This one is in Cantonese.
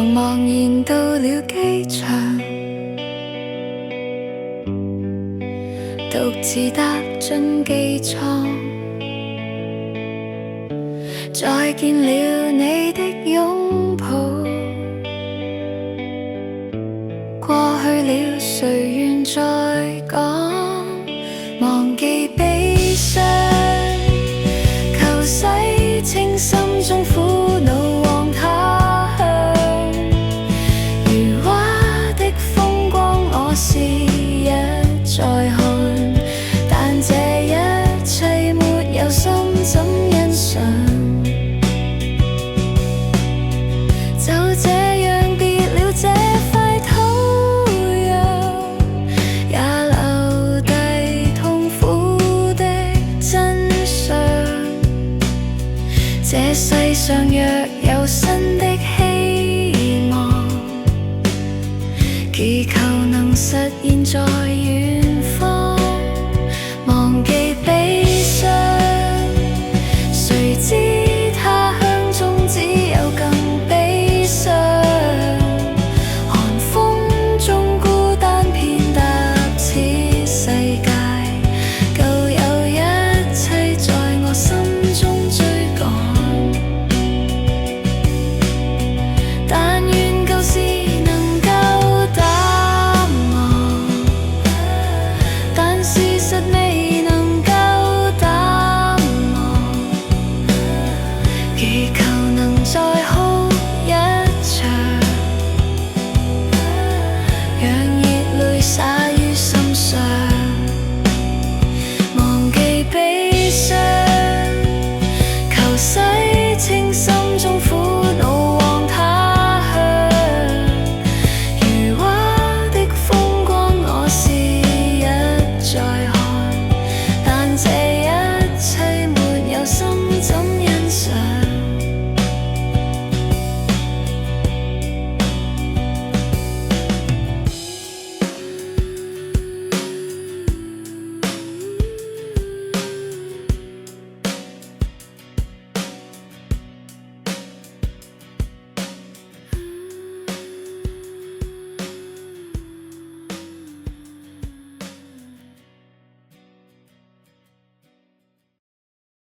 茫茫然到了機場，獨自踏進機艙，再見了你的擁抱，過去了誰願再講？忘記悲傷，求洗清心中苦惱往他鄉。如畫的風光我是一再看，但這一切沒有心怎欣賞？就這樣別了這塊土壤，也留低痛苦的真相。這世上若有新的希望，祈求能實現在遠